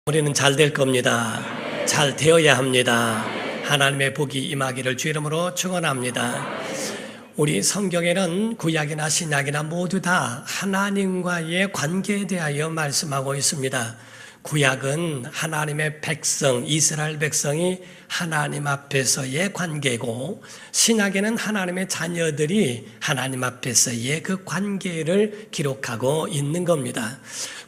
우리는 잘 될 겁니다. 잘 되어야 합니다. 하나님의 복이 임하기를 주 이름으로 축원합니다. 우리 성경에는 구약이나 신약이나 모두 다 하나님과의 관계에 대하여 말씀하고 있습니다. 구약은 하나님의 백성, 이스라엘 백성이 하나님 앞에서의 관계고, 신약에는 하나님의 자녀들이 하나님 앞에서의 그 관계를 기록하고 있는 겁니다.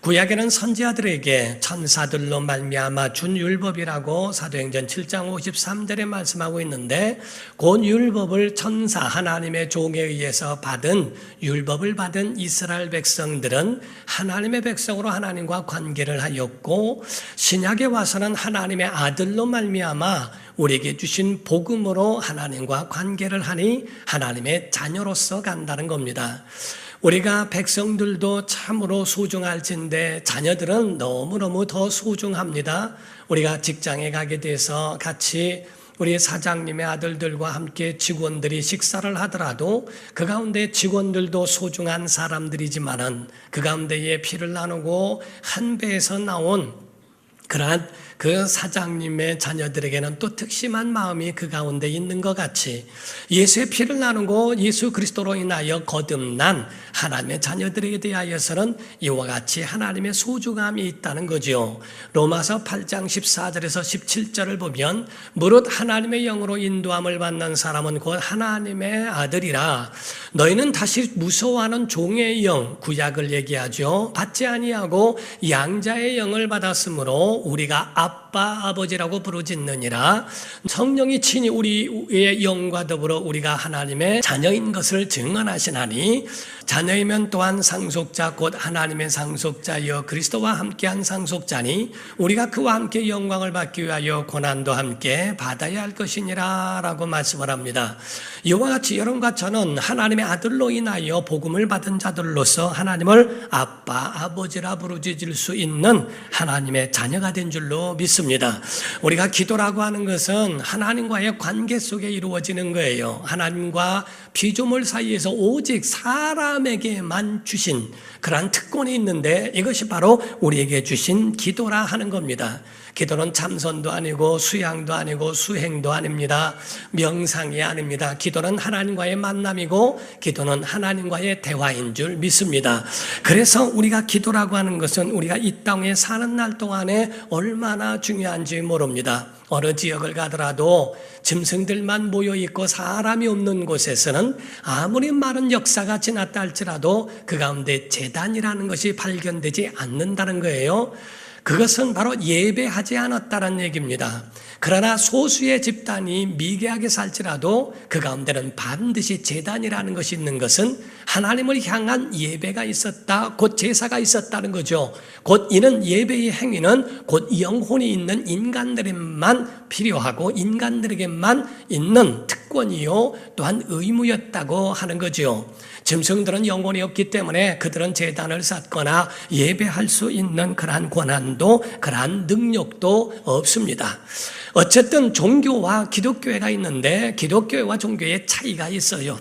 구약에는 선지자들에게 천사들로 말미암아 준 율법이라고 사도행전 7장 53절에 말씀하고 있는데, 그 율법을 천사 하나님의 종에 의해서 받은 율법을 받은 이스라엘 백성들은 하나님의 백성으로 하나님과 관계를 하였고, 신약에 와서는 하나님의 아들로 말미암아 우리에게 주신 복음으로 하나님과 관계를 하니 하나님의 자녀로서 간다는 겁니다. 우리가 백성들도 참으로 소중할진데 자녀들은 너무너무 더 소중합니다. 우리가 직장에 가게 돼서 같이 우리 사장님의 아들들과 함께 직원들이 식사를 하더라도 그 가운데 직원들도 소중한 사람들이지만은 그 가운데에 피를 나누고 한 배에서 나온 그러한 그 사장님의 자녀들에게는 또 특심한 마음이 그 가운데 있는 것 같이 예수의 피를 나누고 예수 그리스도로 인하여 거듭난 하나님의 자녀들에게 대하여서는 이와 같이 하나님의 소중함이 있다는 거죠. 로마서 8장 14절에서 17절을 보면 무릇 하나님의 영으로 인도함을 받는 사람은 곧 하나님의 아들이라. 너희는 다시 무서워하는 종의 영, 구약을 얘기하죠, 받지 아니하고 양자의 영을 받았으므로 우리가 아빠 아버지라고 부르짖느니라. 성령이 친히 우리의 영과 더불어 우리가 하나님의 자녀인 것을 증언하시나니, 자녀이면 또한 상속자 곧 하나님의 상속자여 그리스도와 함께한 상속자니 우리가 그와 함께 영광을 받기 위하여 고난도 함께 받아야 할 것이니라 라고 말씀을 합니다. 이와 같이 여러분과 저는 하나님의 아들로 인하여 복음을 받은 자들로서 하나님을 아빠 아버지라 부르짖을 수 있는 하나님의 자녀가 된 줄로 믿습니다. 우리가 기도라고 하는 것은 하나님과의 관계 속에 이루어지는 거예요. 하나님과 피조물 사이에서 오직 사람에게만 주신 그러한 특권이 있는데, 이것이 바로 우리에게 주신 기도라 하는 겁니다. 기도는 참선도 아니고 수양도 아니고 수행도 아닙니다. 명상이 아닙니다. 기도는 하나님과의 만남이고 기도는 하나님과의 대화인 줄 믿습니다. 그래서 우리가 기도라고 하는 것은 우리가 이 땅에 사는 날 동안에 얼마나 중요한지 모릅니다. 어느 지역을 가더라도 짐승들만 모여있고 사람이 없는 곳에서는 아무리 많은 역사가 지났다 할지라도 그 가운데 제단이라는 것이 발견되지 않는다는 거예요. 그것은 바로 예배하지 않았다는 얘기입니다. 그러나 소수의 집단이 미개하게 살지라도 그 가운데는 반드시 제단이라는 것이 있는 것은 하나님을 향한 예배가 있었다, 곧 제사가 있었다는 거죠. 곧 이는 예배의 행위는 곧 영혼이 있는 인간들에만 필요하고 인간들에게만 있는 특권이요 또한 의무였다고 하는 거죠. 짐승들은 영혼이 없기 때문에 그들은 제단을 쌓거나 예배할 수 있는 그러한 권한도 그러한 능력도 없습니다. 어쨌든 종교와 기독교회가 있는데 기독교회와 종교의 차이가 있어요.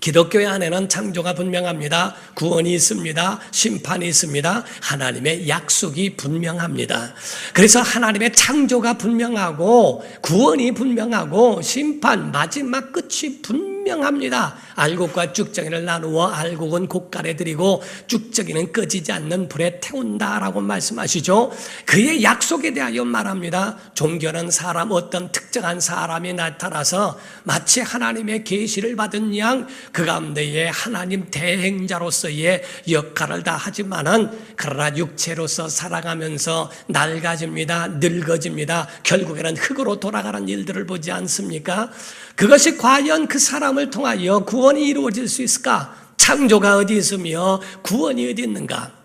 기독교회 안에는 창조가 분명합니다. 구원이 있습니다. 심판이 있습니다. 하나님의 약속이 분명합니다. 그래서 하나님의 창조가 분명하고 구원이 분명하고 심판 마지막 끝이 분명합니다. 알곡과 쭉정이를 나누어 알곡은 곡간에 들이고 쭉정이는 꺼지지 않는 불에 태운다라고 말씀하시죠. 그의 약속에 대하여 말합니다. 종교는 어떤 특정한 사람이 나타나서 마치 하나님의 계시를 받은 양 그 가운데에 하나님 대행자로서의 역할을 다 하지만은 그러나 육체로서 살아가면서 낡아집니다. 늙어집니다. 결국에는 흙으로 돌아가는 일들을 보지 않습니까? 그것이 과연 그 사람을 통하여 구원이 이루어질 수 있을까? 창조가 어디 있으며 구원이 어디 있는가?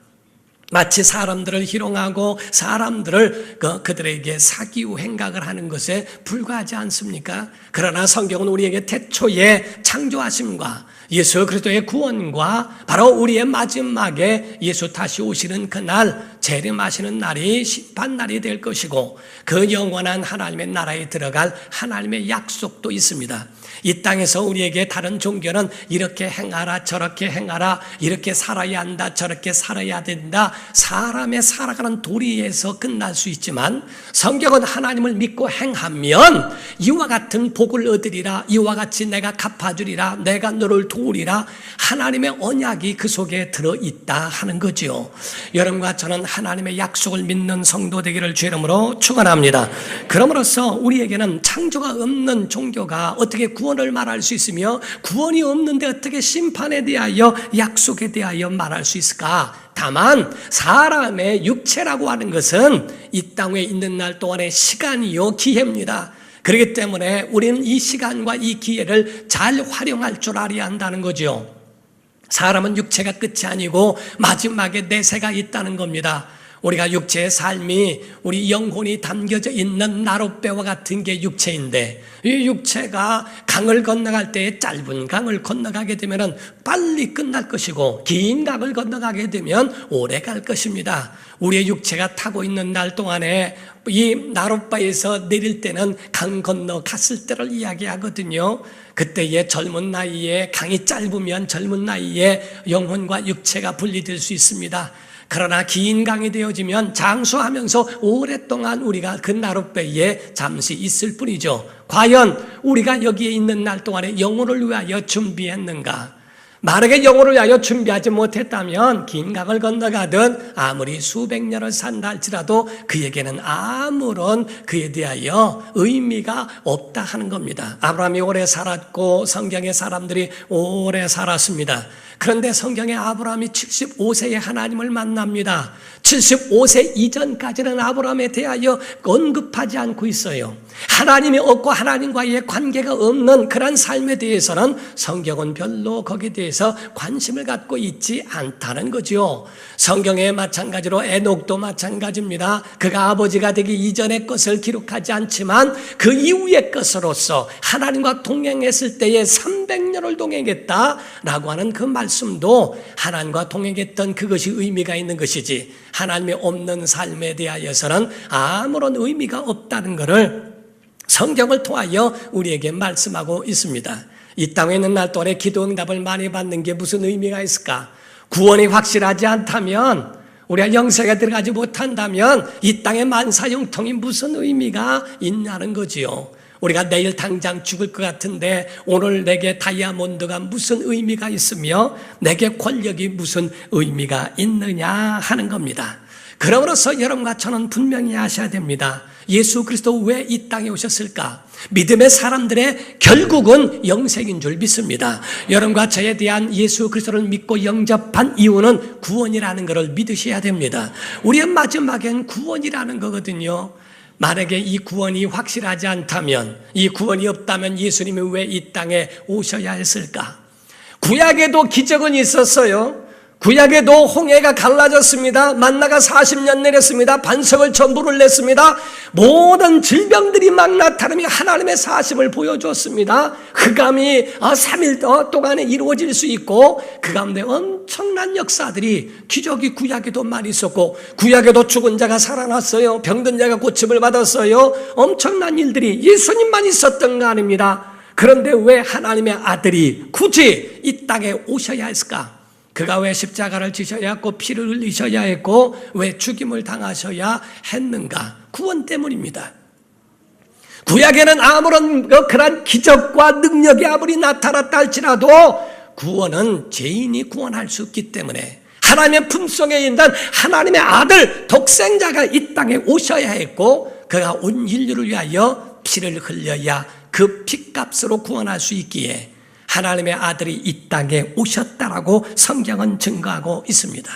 마치 사람들을 희롱하고 사람들을 그들에게 사기후 행각을 하는 것에 불과하지 않습니까? 그러나 성경은 우리에게 태초에 창조하심과 예수 그리스도의 구원과 바로 우리의 마지막에 예수 다시 오시는 그날 재림하시는 날이 심판날이 될 것이고 그 영원한 하나님의 나라에 들어갈 하나님의 약속도 있습니다. 이 땅에서 우리에게 다른 종교는 이렇게 행하라 저렇게 행하라 이렇게 살아야 한다 저렇게 살아야 된다 사람의 살아가는 도리에서 끝날 수 있지만 성경은 하나님을 믿고 행하면 이와 같은 복을 얻으리라 이와 같이 내가 갚아주리라 내가 너를 도우리라 하나님의 언약이 그 속에 들어있다 하는 거지요. 여러분과 저는 하나님의 약속을 믿는 성도 되기를 주 이름으로 축원합니다. 그러므로써 우리에게는 창조가 없는 종교가 어떻게 구원을 말할 수 있으며 구원이 없는데 어떻게 심판에 대하여 약속에 대하여 말할 수 있을까? 다만 사람의 육체라고 하는 것은 이 땅에 있는 날 동안의 시간이요 기회입니다. 그렇기 때문에 우리는 이 시간과 이 기회를 잘 활용할 줄 알아야 한다는 거죠. 사람은 육체가 끝이 아니고 마지막에 내세가 있다는 겁니다. 우리가 육체의 삶이 우리 영혼이 담겨져 있는 나룻배와 같은 게 육체인데 이 육체가 강을 건너갈 때 짧은 강을 건너가게 되면 빨리 끝날 것이고 긴 강을 건너가게 되면 오래 갈 것입니다. 우리의 육체가 타고 있는 날 동안에 이 나룻배에서 내릴 때는 강 건너 갔을 때를 이야기하거든요. 그때의 젊은 나이에 강이 짧으면 젊은 나이에 영혼과 육체가 분리될 수 있습니다. 그러나 긴 강이 되어지면 장수하면서 오랫동안 우리가 그 나룻배에 잠시 있을 뿐이죠. 과연 우리가 여기에 있는 날 동안에 영혼을 위하여 준비했는가? 만약에 영혼을 위하여 준비하지 못했다면 긴 강을 건너가든 아무리 수백 년을 산다 할지라도 그에게는 아무런 그에 대하여 의미가 없다 하는 겁니다. 아브라함이 오래 살았고 성경의 사람들이 오래 살았습니다. 그런데 성경에 아브라함이 75세에 하나님을 만납니다. 75세 이전까지는 아브라함에 대하여 언급하지 않고 있어요. 하나님이 없고 하나님과의 관계가 없는 그런 삶에 대해서는 성경은 별로 거기에 대해서 관심을 갖고 있지 않다는 거죠. 성경에 마찬가지로 에녹도 마찬가지입니다. 그가 아버지가 되기 이전의 것을 기록하지 않지만 그 이후의 것으로서 하나님과 동행했을 때에 300년을 동행했다라고 하는 그 말씀도 하나님과 동행했던 그것이 의미가 있는 것이지 하나님이 없는 삶에 대하여서는 아무런 의미가 없다는 것을 성경을 통하여 우리에게 말씀하고 있습니다. 이 땅에 있는 날 동안에 기도 응답을 많이 받는 게 무슨 의미가 있을까? 구원이 확실하지 않다면 우리가 영생에 들어가지 못한다면 이 땅의 만사형통이 무슨 의미가 있냐는 거지요. 우리가 내일 당장 죽을 것 같은데 오늘 내게 다이아몬드가 무슨 의미가 있으며 내게 권력이 무슨 의미가 있느냐 하는 겁니다. 그러므로서 여러분과 저는 분명히 아셔야 됩니다. 예수 그리스도 왜 이 땅에 오셨을까? 믿음의 사람들의 결국은 영생인 줄 믿습니다. 여러분과 저에 대한 예수 그리스도를 믿고 영접한 이유는 구원이라는 것을 믿으셔야 됩니다. 우리의 마지막엔 구원이라는 거거든요. 만약에 이 구원이 확실하지 않다면, 이 구원이 없다면 예수님이 왜 이 땅에 오셔야 했을까? 구약에도 기적은 있었어요. 구약에도 홍해가 갈라졌습니다. 만나가 40년 내렸습니다. 반석을 전부를 냈습니다. 모든 질병들이 막 나타나며 하나님의 사심을 보여줬습니다. 흑암이 3일 동안에 이루어질 수 있고 그 가운데 엄청난 역사들이 기적이 구약에도 많이 있었고 구약에도 죽은 자가 살아났어요. 병든 자가 고침을 받았어요. 엄청난 일들이 예수님만 있었던 거 아닙니다. 그런데 왜 하나님의 아들이 굳이 이 땅에 오셔야 했을까? 그가 왜 십자가를 지셔야 했고 피를 흘리셔야 했고 왜 죽임을 당하셔야 했는가? 구원 때문입니다. 구약에는 아무런 그런 기적과 능력이 아무리 나타났다 할지라도 구원은 죄인이 구원할 수 없기 때문에 하나님의 품속에 있는 하나님의 아들 독생자가 이 땅에 오셔야 했고 그가 온 인류를 위하여 피를 흘려야 그 피값으로 구원할 수 있기에 하나님의 아들이 이 땅에 오셨다라고 성경은 증거하고 있습니다.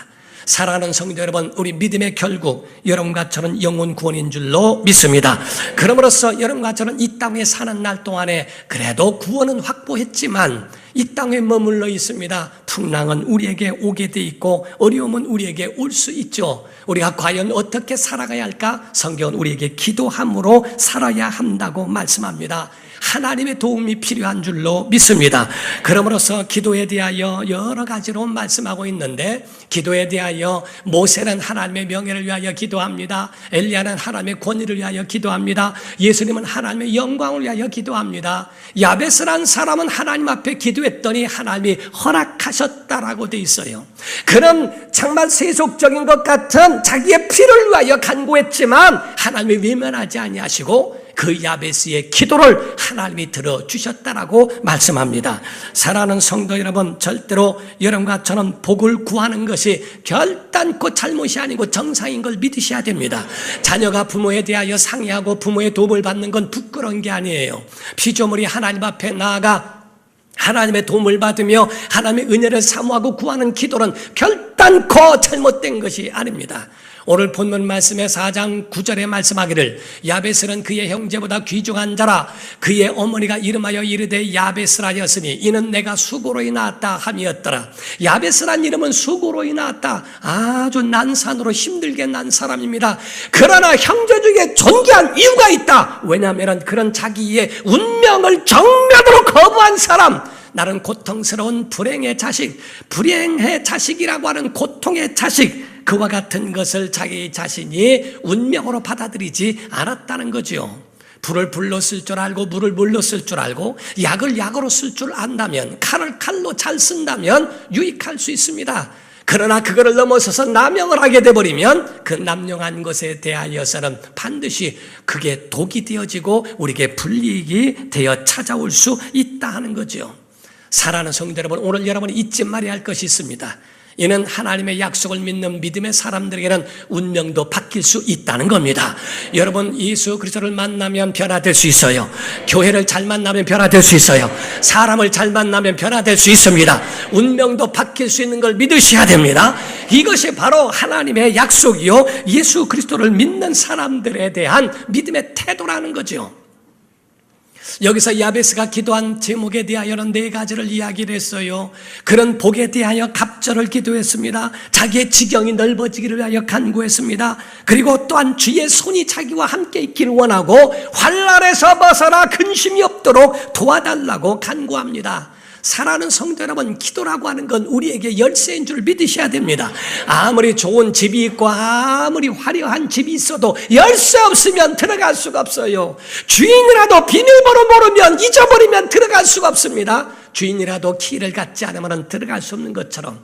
사랑하는 성도 여러분, 우리 믿음의 결국 여러분과 저는 영혼 구원인 줄로 믿습니다. 그러므로써 여러분과 저는 이 땅에 사는 날 동안에 그래도 구원은 확보했지만 이 땅에 머물러 있습니다. 풍랑은 우리에게 오게 돼 있고 어려움은 우리에게 올 수 있죠. 우리가 과연 어떻게 살아가야 할까? 성경은 우리에게 기도함으로 살아야 한다고 말씀합니다. 하나님의 도움이 필요한 줄로 믿습니다. 그러므로서 기도에 대하여 여러 가지로 말씀하고 있는데, 기도에 대하여 모세는 하나님의 명예를 위하여 기도합니다. 엘리야는 하나님의 권위를 위하여 기도합니다. 예수님은 하나님의 영광을 위하여 기도합니다. 야베스란 사람은 하나님 앞에 기도했더니 하나님이 허락하셨다라고 돼 있어요. 그런 정말 세속적인 것 같은 자기의 피를 위하여 간구했지만 하나님이 외면하지 아니하시고 그 야베스의 기도를 하나님이 들어주셨다라고 말씀합니다. 사랑하는 성도 여러분, 절대로 여러분과 저는 복을 구하는 것이 결단코 잘못이 아니고 정상인 걸 믿으셔야 됩니다. 자녀가 부모에 대하여 상의하고 부모의 도움을 받는 건 부끄러운 게 아니에요. 피조물이 하나님 앞에 나아가 하나님의 도움을 받으며 하나님의 은혜를 사모하고 구하는 기도는 결단코 잘못된 것이 아닙니다. 오늘 본문 말씀의 4장 9절에 말씀하기를 야베스는 그의 형제보다 귀중한 자라 그의 어머니가 이름하여 이르되 야베스라였으니 이는 내가 수고로이 낳았다 함이었더라. 야베스란 이름은 수고로이 낳았다. 아주 난산으로 힘들게 난 사람입니다. 그러나 형제 중에 존귀한 이유가 있다. 왜냐하면 그런 자기의 운명을 정면으로 거부한 사람, 나는 고통스러운 불행의 자식이라고 하는 고통의 자식, 그와 같은 것을 자기 자신이 운명으로 받아들이지 않았다는 거죠. 불을 불로 쓸 줄 알고 물을 물로 쓸 줄 알고 약을 약으로 쓸 줄 안다면, 칼을 칼로 잘 쓴다면 유익할 수 있습니다. 그러나 그거를 넘어서서 남용을 하게 돼버리면 그 남용한 것에 대하여서는 반드시 그게 독이 되어지고 우리에게 불이익이 되어 찾아올 수 있다 하는 거죠. 사랑하는 성도 여러분, 오늘 여러분이 잊지 말아야 할 것이 있습니다. 이는 하나님의 약속을 믿는 믿음의 사람들에게는 운명도 바뀔 수 있다는 겁니다. 여러분, 예수 그리스도를 만나면 변화될 수 있어요. 교회를 잘 만나면 변화될 수 있어요. 사람을 잘 만나면 변화될 수 있습니다. 운명도 바뀔 수 있는 걸 믿으셔야 됩니다. 이것이 바로 하나님의 약속이요, 예수 그리스도를 믿는 사람들에 대한 믿음의 태도라는 거죠. 여기서 야베스가 기도한 제목에 대하여는 4가지를 이야기를 했어요. 그런 복에 대하여 갑절을 기도했습니다. 자기의 지경이 넓어지기를 위하여 간구했습니다. 그리고 또한 주의 손이 자기와 함께 있기를 원하고 환난에서 벗어나 근심이 없도록 도와달라고 간구합니다. 사랑하는 성도 여러분, 기도라고 하는 건 우리에게 열쇠인 줄 믿으셔야 됩니다. 아무리 좋은 집이 있고 아무리 화려한 집이 있어도 열쇠 없으면 들어갈 수가 없어요. 주인이라도 비밀번호 모르면 잊어버리면 들어갈 수가 없습니다. 주인이라도 키를 갖지 않으면 들어갈 수 없는 것처럼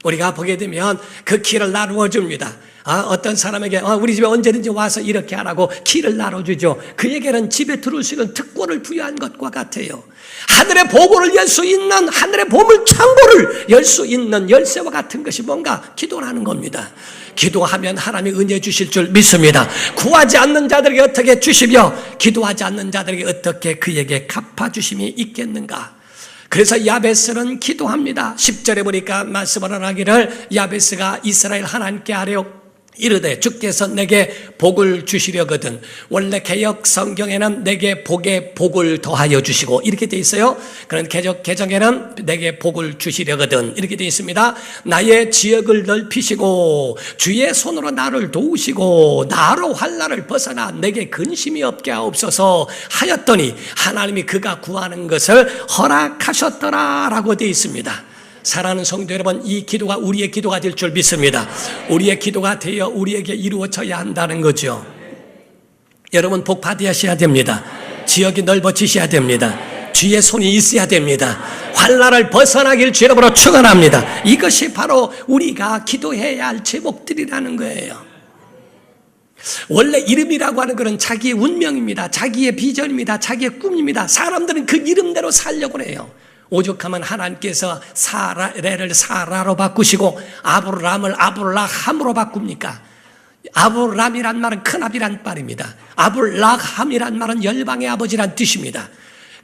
우리가 보게 되면 그 키를 나누어 줍니다. 어떤 사람에게 우리 집에 언제든지 와서 이렇게 하라고 키를 나눠주죠. 그에게는 집에 들어올 수 있는 특권을 부여한 것과 같아요. 하늘의 보고를 열 수 있는, 하늘의 보물 창고를 열 수 있는 열쇠와 같은 것이 뭔가 기도라는 겁니다. 기도하면 하나님이 은혜 주실 줄 믿습니다. 구하지 않는 자들에게 어떻게 주시며 기도하지 않는 자들에게 어떻게 그에게 갚아주심이 있겠는가. 그래서 야베스는 기도합니다. 10절에 보니까 말씀을 하기를 야베스가 이스라엘 하나님께 하려 이르되 주께서 내게 복을 주시려거든. 원래 개역 성경에는 내게 복에 복을 더하여 주시고 이렇게 돼 있어요. 그런 개정에는 내게 복을 주시려거든 이렇게 돼 있습니다. 나의 지역을 넓히시고 주의 손으로 나를 도우시고 나로 환난을 벗어나 내게 근심이 없게 하옵소서 하였더니 하나님이 그가 구하는 것을 허락하셨더라라고 돼 있습니다. 사랑하는 성도 여러분, 이 기도가 우리의 기도가 될 줄 믿습니다. 우리의 기도가 되어 우리에게 이루어져야 한다는 거죠. 여러분, 복 받으셔야 됩니다. 지역이 넓어지셔야 됩니다. 주의 손이 있어야 됩니다. 환난을 벗어나길 주 이름으로 축원합니다. 이것이 바로 우리가 기도해야 할 제목들이라는 거예요. 원래 이름이라고 하는 것은 자기의 운명입니다. 자기의 비전입니다. 자기의 꿈입니다. 사람들은 그 이름대로 살려고 해요. 오죽하면 하나님께서 사라를 사라로 바꾸시고 아브라함을 아브라함으로 바꿉니까? 아브라함이란 말은 큰아비란 말입니다. 아브라함이란 말은 열방의 아버지란 뜻입니다.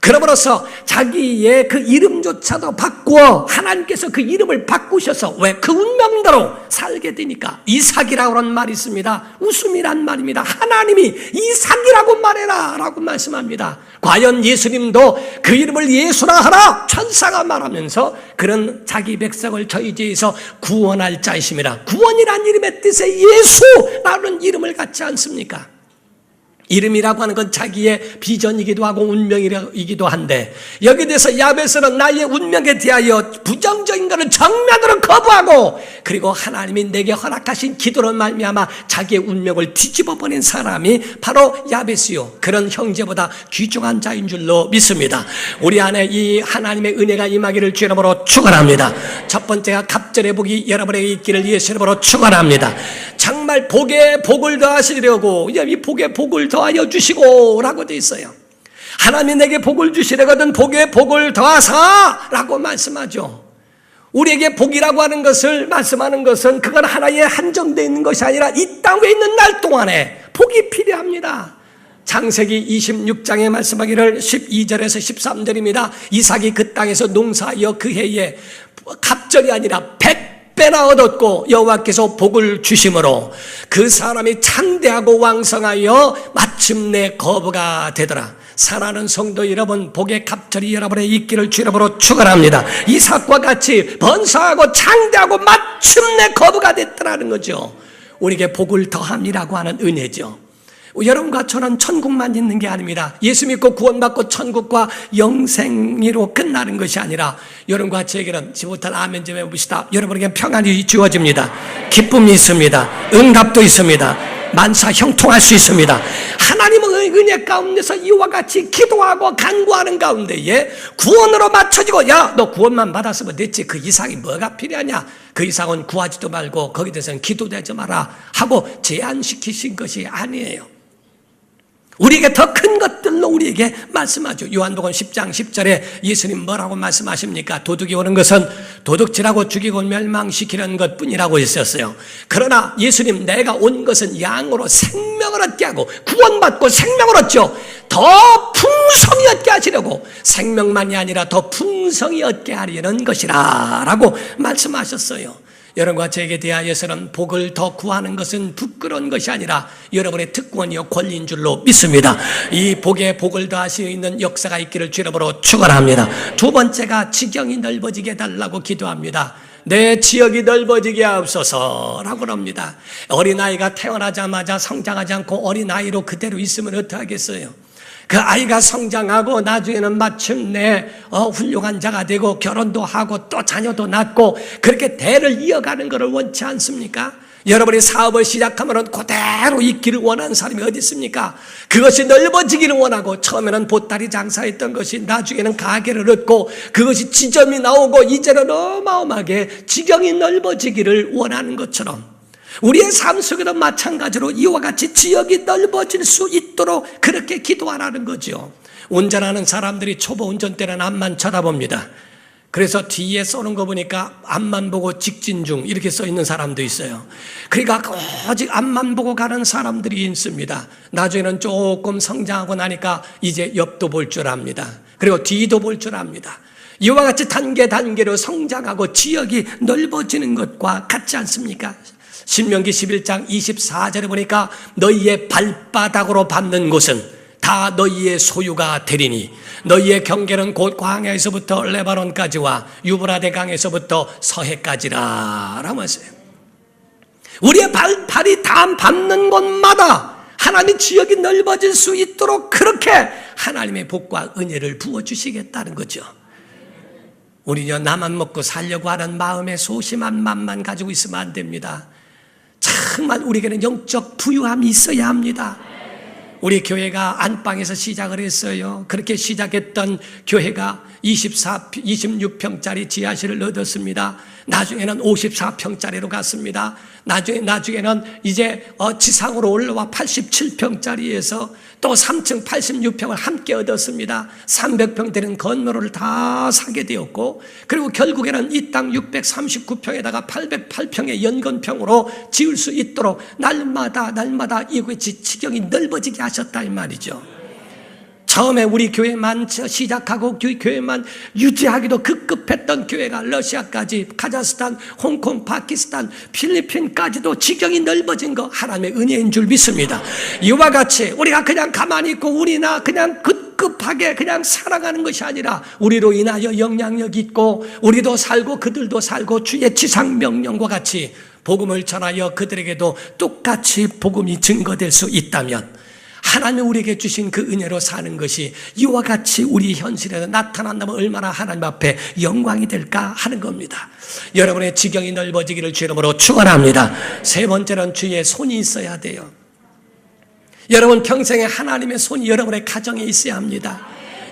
그러므로서 자기의 그 이름조차도 바꾸어 하나님께서 그 이름을 바꾸셔서 왜? 그 운명대로 살게 되니까. 이삭이라고 하는 말이 있습니다. 웃음이란 말입니다. 하나님이 이삭이라고 말해라 라고 말씀합니다. 과연 예수님도 그 이름을 예수라 하라 천사가 말하면서 그런 자기 백성을 저희 죄에서 구원할 자이심이라. 구원이란 이름의 뜻에 예수라는 이름을 갖지 않습니까? 이름이라고 하는 건 자기의 비전이기도 하고 운명이기도 한데, 여기에 대해서 야베스는 나의 운명에 대하여 부정적인 것을 정면으로 거부하고, 그리고 하나님이 내게 허락하신 기도로 말미암아 자기의 운명을 뒤집어버린 사람이 바로 야베스요, 그런 형제보다 귀중한 자인 줄로 믿습니다. 우리 안에 이 하나님의 은혜가 임하기를 주의 이름으로 축원합니다. 첫 번째가 갑절의 복이 여러분에게 있기를 예수 이름으로 축원합니다. 정말 복에 복을 더하시려고, 이 복에 복을 더하여 주시고 라고 되어 있어요. 하나님이 내게 복을 주시려거든 복에 복을 더하사 라고 말씀하죠. 우리에게 복이라고 하는 것을 말씀하는 것은 그건 하나에 한정되어 있는 것이 아니라 이 땅에 있는 날 동안에 복이 필요합니다. 창세기 26장에 말씀하기를 12절에서 13절입니다. 이삭이 그 땅에서 농사하여 그 해에 갑절이 아니라 100배나 얻었고 여호와께서 복을 주심으로 그 사람이 창대하고 왕성하여 마침내 거부가 되더라. 사랑하는 성도 여러분, 복의 갑절이 여러분의 있기를 주 이름으로 축원합니다. 이삭과 같이 번성하고 창대하고 마침내 거부가 됐더라는 거죠. 우리에게 복을 더함이라고 하는 은혜죠. 여러분과 저는 천국만 있는 게 아닙니다. 예수 믿고 구원받고 천국과 영생으로 끝나는 것이 아니라 여러분과 저에게는 지못할 아멘 좀 해봅시다. 여러분에게 평안이 주어집니다. 기쁨이 있습니다. 응답도 있습니다. 만사 형통할 수 있습니다. 하나님의 은혜 가운데서 이와 같이 기도하고 간구하는 가운데에 구원으로 맞춰지고, 야, 너 구원만 받았으면 됐지, 그 이상이 뭐가 필요하냐, 그 이상은 구하지도 말고 거기에 대해서는 기도되지 마라 하고 제한시키신 것이 아니에요. 우리에게 더 큰 것들로 우리에게 말씀하죠. 요한복음 10장 10절에 예수님 뭐라고 말씀하십니까? 도둑이 오는 것은 도둑질하고 죽이고 멸망시키는 것뿐이라고 했었어요. 그러나 예수님, 내가 온 것은 양으로 생명을 얻게 하고 구원받고 생명을 얻죠. 더 풍성히 얻게 하시려고, 생명만이 아니라 더 풍성히 얻게 하려는 것이라 라고 말씀하셨어요. 여러분과 저에게 대하여서는 복을 더 구하는 것은 부끄러운 것이 아니라 여러분의 특권이요 권리인 줄로 믿습니다. 이 복에 복을 더할 수 있는 역사가 있기를 주 이름으로 축원합니다. 두 번째가 지경이 넓어지게 해달라고 기도합니다. 내 지역이 넓어지게 하옵소서라고 합니다. 어린아이가 태어나자마자 성장하지 않고 어린아이로 그대로 있으면 어떡하겠어요? 그 아이가 성장하고 나중에는 마침내 훌륭한 자가 되고 결혼도 하고 또 자녀도 낳고 그렇게 대를 이어가는 것을 원치 않습니까? 여러분이 사업을 시작하면 그대로 있기를 원하는 사람이 어디 있습니까? 그것이 넓어지기를 원하고, 처음에는 보따리 장사했던 것이 나중에는 가게를 얻고 그것이 지점이 나오고 이제는 어마어마하게 지경이 넓어지기를 원하는 것처럼 우리의 삶 속에도 마찬가지로 이와 같이 지역이 넓어질 수 있도록 그렇게 기도하라는 거죠. 운전하는 사람들이 초보 운전대는 앞만 쳐다봅니다. 그래서 뒤에 쏘는 거 보니까 앞만 보고 직진 중 이렇게 써 있는 사람도 있어요. 그러니까 오직 앞만 보고 가는 사람들이 있습니다. 나중에는 조금 성장하고 나니까 이제 옆도 볼 줄 압니다. 그리고 뒤도 볼 줄 압니다. 이와 같이 단계로 성장하고 지역이 넓어지는 것과 같지 않습니까? 신명기 11장 24절에 보니까 너희의 발바닥으로 밟는 곳은 다 너희의 소유가 되리니 너희의 경계는 곧 광야에서부터 레바논까지와 유브라데 강에서부터 서해까지라 라고 했어요. 우리의 발이 다 밟는 곳마다 하나님의 지역이 넓어질 수 있도록 그렇게 하나님의 복과 은혜를 부어주시겠다는 거죠. 우리는요, 나만 먹고 살려고 하는 마음의 소심한 맘만 가지고 있으면 안 됩니다. 정말 우리에게는 영적 부유함이 있어야 합니다. 우리 교회가 안방에서 시작을 했어요. 그렇게 시작했던 교회가 26평짜리 지하실을 얻었습니다. 나중에는 54평짜리로 갔습니다. 나중에는 이제 지상으로 올라와 87평짜리에서 또 3층 86평을 함께 얻었습니다. 300평 되는 건물을 다 사게 되었고, 그리고 결국에는 이 땅 639평에다가 808평의 연건평으로 지을 수 있도록 날마다 이곳이 지경이 넓어지게 하셨다 이 말이죠. 처음에 우리 교회만 시작하고 교회만 유지하기도 급급했던 교회가 러시아까지, 카자흐스탄, 홍콩, 파키스탄, 필리핀까지도 지경이 넓어진 거 하나님의 은혜인 줄 믿습니다. 이와 같이 우리가 그냥 가만히 있고 우리나 그냥 급하게 그냥 살아가는 것이 아니라 우리로 인하여 영향력 있고 우리도 살고 그들도 살고 주의 지상 명령과 같이 복음을 전하여 그들에게도 똑같이 복음이 증거될 수 있다면 하나님 우리에게 주신 그 은혜로 사는 것이 이와 같이 우리 현실에서 나타난다면 얼마나 하나님 앞에 영광이 될까 하는 겁니다. 여러분의 지경이 넓어지기를 주 이름으로 축원합니다. 세 번째는 주의 손이 있어야 돼요. 여러분 평생에 하나님의 손이 여러분의 가정에 있어야 합니다.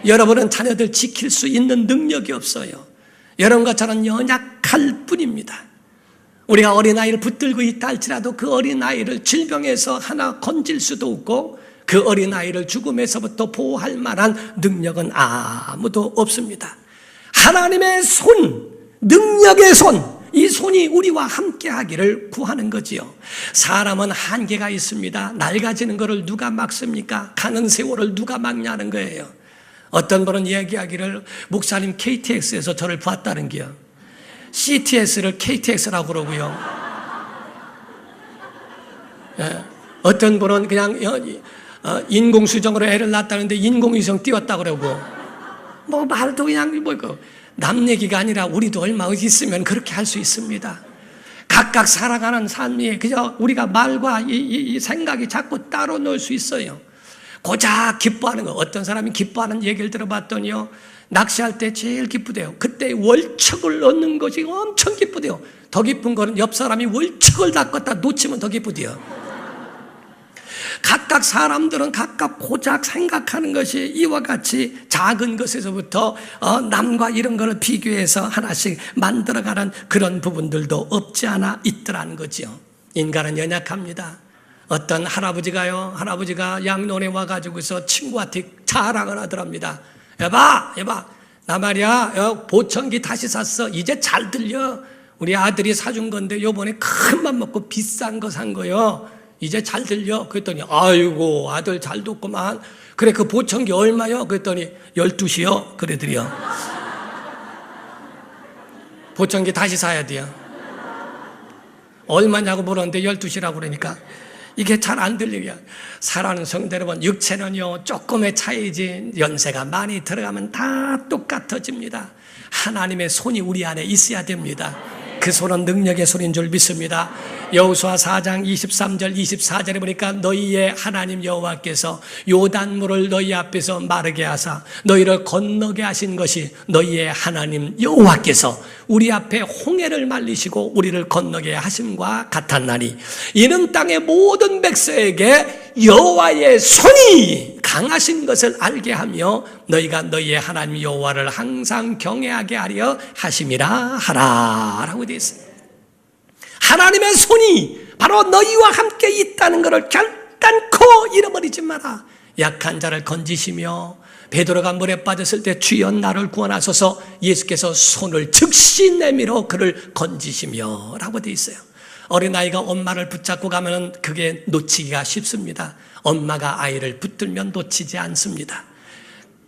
여러분은 자녀들 지킬 수 있는 능력이 없어요. 여러분과 저는 연약할 뿐입니다. 우리가 어린아이를 붙들고 있다 할지라도 그 어린아이를 질병에서 하나 건질 수도 없고 그 어린아이를 죽음에서부터 보호할 만한 능력은 아무도 없습니다. 하나님의 손, 능력의 손, 이 손이 우리와 함께 하기를 구하는 거지요. 사람은 한계가 있습니다. 낡아지는 것을 누가 막습니까? 가는 세월을 누가 막냐는 거예요. 어떤 분은 이야기하기를 목사님 KTX에서 저를 봤다는 게요. CTS를 KTX라고 그러고요. 예. 어떤 분은 그냥 인공수정으로 애를 낳았다는데 인공위성 띄웠다고 그러고 뭐 말도 그냥 남 얘기가 아니라 우리도 얼마 있으면 그렇게 할 수 있습니다. 각각 살아가는 삶이 그저 우리가 말과 이 생각이 자꾸 따로 놀 수 있어요. 고작 기뻐하는 거. 어떤 사람이 기뻐하는 얘기를 들어봤더니요, 낚시할 때 제일 기쁘대요. 그때 월척을 얻는 것이 엄청 기쁘대요. 더 기쁜 거는 옆 사람이 월척을 다 껐다 놓치면 더 기쁘대요. 각각 사람들은 각각 고작 생각하는 것이 이와 같이 작은 것에서부터 남과 이런 것을 비교해서 하나씩 만들어가는 그런 부분들도 없지 않아 있더라는 거지요. 인간은 연약합니다. 어떤 할아버지가 양론에 와가지고서 친구한테 자랑을 하더랍니다. 여봐, 나 말이야, 보청기 다시 샀어. 이제 잘 들려. 우리 아들이 사준 건데 요번에 큰 맘 먹고 비싼 거 산 거요. 이제 잘 들려. 그랬더니 아이고 아들 잘 듣구만. 그래 그 보청기 얼마요? 그랬더니 12시요. 그러더래요. 보청기 다시 사야 돼요. 얼마냐고 물었는데 12시라고 그러니까 이게 잘 안 들리게. 사랑하는 성도 여러분, 육체는요 조금의 차이지 연세가 많이 들어가면 다 똑같아집니다. 하나님의 손이 우리 안에 있어야 됩니다. 그 손은 능력의 손인 줄 믿습니다. 여호수아 4장 23절 24절에 보니까 너희의 하나님 여호와께서 요단물을 너희 앞에서 마르게 하사 너희를 건너게 하신 것이 너희의 하나님 여호와께서 우리 앞에 홍해를 말리시고 우리를 건너게 하심과 같았나니 이는 땅의 모든 백성에게 여호와의 손이 강하신 것을 알게 하며 너희가 너희의 하나님 여호와를 항상 경외하게 하려 하심이라 하라 라고 되어 있습니다. 하나님의 손이 바로 너희와 함께 있다는 것을 결단코 잃어버리지 마라. 약한 자를 건지시며 베드로가 물에 빠졌을 때 주여 나를 구원하소서 예수께서 손을 즉시 내밀어 그를 건지시며 라고 되어 있어요. 어린아이가 엄마를 붙잡고 가면 그게 놓치기가 쉽습니다. 엄마가 아이를 붙들면 놓치지 않습니다.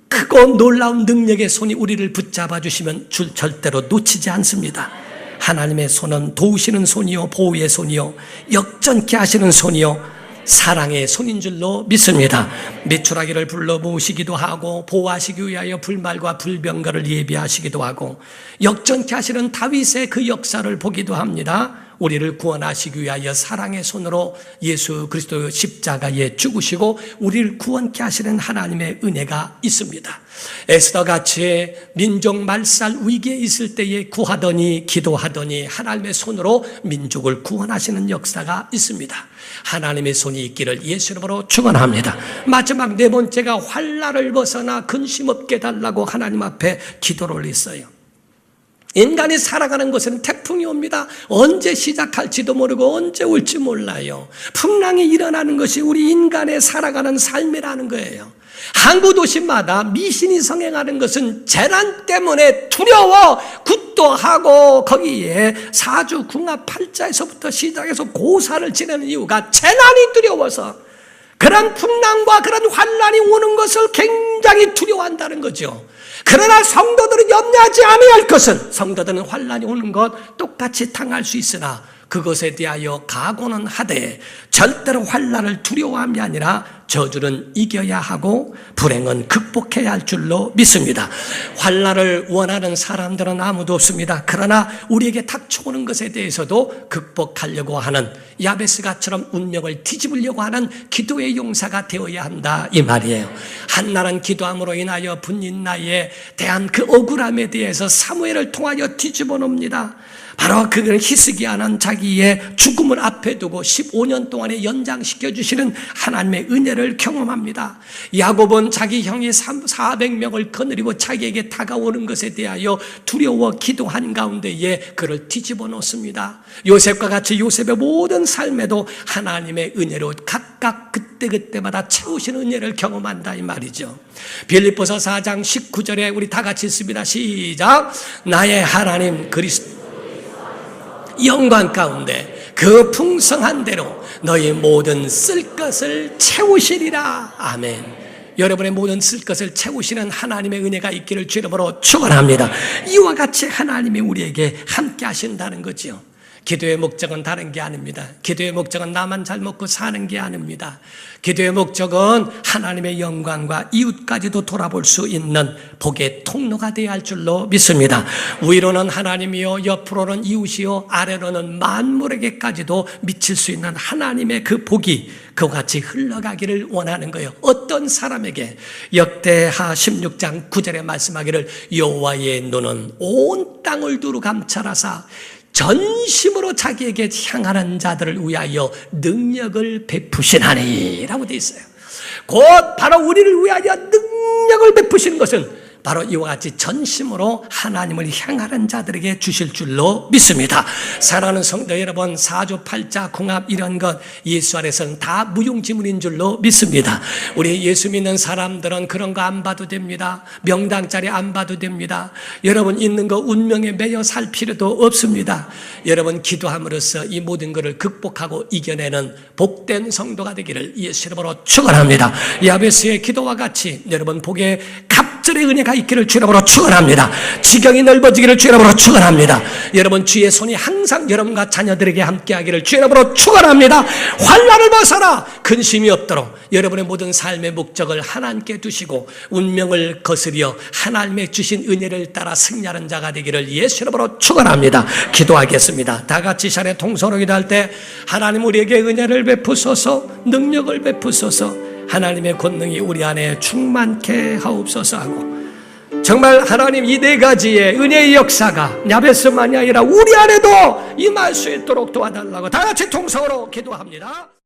크고 놀라운 능력의 손이 우리를 붙잡아 주시면 절대로 놓치지 않습니다. 하나님의 손은 도우시는 손이요 보호의 손이요 역전케 하시는 손이요 사랑의 손인 줄로 믿습니다. 메추라기를 불러 모으시기도 하고 보호하시기 위하여 불말과 불병거를 예비하시기도 하고 역전케 하시는 다윗의 그 역사를 보기도 합니다. 우리를 구원하시기 위하여 사랑의 손으로 예수 그리스도 십자가에 죽으시고 우리를 구원케 하시는 하나님의 은혜가 있습니다. 에스더같이 민족 말살 위기에 있을 때에 구하더니 기도하더니 하나님의 손으로 민족을 구원하시는 역사가 있습니다. 하나님의 손이 있기를 예수 이름으로 축원합니다. 마지막 네 번째가 환난을 벗어나 근심 없게 달라고 하나님 앞에 기도를 했어요. 인간이 살아가는 곳에는 태풍이 옵니다. 언제 시작할지도 모르고 언제 올지 몰라요. 풍랑이 일어나는 것이 우리 인간의 살아가는 삶이라는 거예요. 항구 도시마다 미신이 성행하는 것은 재난 때문에 두려워 굿도하고 거기에 사주 궁합 팔자에서부터 시작해서 고사를 지내는 이유가 재난이 두려워서 그런 풍랑과 그런 환난이 오는 것을 굉장히 두려워한다는 거죠. 그러나 성도들은 염려하지 않아야 할 것은 성도들은 환난이 오는 것 똑같이 당할 수 있으나 그것에 대하여 각오는 하되 절대로 환난을 두려워함이 아니라 저주는 이겨야 하고 불행은 극복해야 할 줄로 믿습니다. 환난을 원하는 사람들은 아무도 없습니다. 그러나 우리에게 닥쳐오는 것에 대해서도 극복하려고 하는 야베스가처럼 운명을 뒤집으려고 하는 기도의 용사가 되어야 한다 이 말이에요. 한나는 기도함으로 인하여 분린나에 대한 그 억울함에 대해서 사무엘을 통하여 뒤집어 놓습니다. 바로 그는 히스기야는 자기의 죽음을 앞에 두고 15년 동안에 연장시켜 주시는 하나님의 은혜를 경험합니다. 야곱은 자기 형이 400명을 거느리고 자기에게 다가오는 것에 대하여 두려워 기도한 가운데에 그를 뒤집어 놓습니다. 요셉과 같이 요셉의 모든 삶에도 하나님의 은혜로 각각 그때그때마다 채우시는 은혜를 경험한다 이 말이죠. 빌립보서 4장 19절에 우리 다 같이 읽습니다. 시작. 나의 하나님 그리스도 영광 가운데 그 풍성한 대로 너희 모든 쓸 것을 채우시리라. 아멘. 여러분의 모든 쓸 것을 채우시는 하나님의 은혜가 있기를 주 이름으로 축원합니다. 이와 같이 하나님이 우리에게 함께 하신다는 거죠. 기도의 목적은 다른 게 아닙니다. 기도의 목적은 나만 잘 먹고 사는 게 아닙니다. 기도의 목적은 하나님의 영광과 이웃까지도 돌아볼 수 있는 복의 통로가 되어야 할 줄로 믿습니다. 위로는 하나님이요 옆으로는 이웃이요 아래로는 만물에게까지도 미칠 수 있는 하나님의 그 복이 그와 같이 흘러가기를 원하는 거예요. 어떤 사람에게 역대하 16장 9절에 말씀하기를 여호와의 눈은 온 땅을 두루 감찰하사 전심으로 자기에게 향하는 자들을 위하여 능력을 베푸시나니 라고 되어 있어요. 곧 바로 우리를 위하여 능력을 베푸시는 것은 바로 이와 같이 전심으로 하나님을 향하는 자들에게 주실 줄로 믿습니다. 사랑하는 성도 여러분, 사주팔자 궁합 이런 것 예수 안에서는 다 무용지물인 줄로 믿습니다. 우리 예수 믿는 사람들은 그런 거 안 봐도 됩니다. 명당짜리 안 봐도 됩니다. 여러분 있는 거 운명에 매여 살 필요도 없습니다. 여러분 기도함으로써 이 모든 것을 극복하고 이겨내는 복된 성도가 되기를 예수 이름으로 축원합니다. 야베스의 기도와 같이 여러분 복의 갑절의 은혜가 있기를 주 이름으로 축원합니다. 지경이 넓어지기를 주 이름으로 축원합니다. 여러분 주의 손이 항상 여러분과 자녀들에게 함께하기를 주 이름으로 축원합니다. 환난을 벗어나 근심이 없도록 여러분의 모든 삶의 목적을 하나님께 두시고 운명을 거스려 하나님의 주신 은혜를 따라 승리하는 자가 되기를 예수 이름으로 축원합니다. 기도하겠습니다. 다 같이 시간에 통성으로 기도할 때 하나님 우리에게 은혜를 베푸소서, 능력을 베푸소서, 하나님의 권능이 우리 안에 충만케 하옵소서 하고 정말 하나님 이 네 가지의 은혜의 역사가 야베스만이 아니라 우리 안에도 임할 수 있도록 도와달라고 다 같이 통성으로 기도합니다.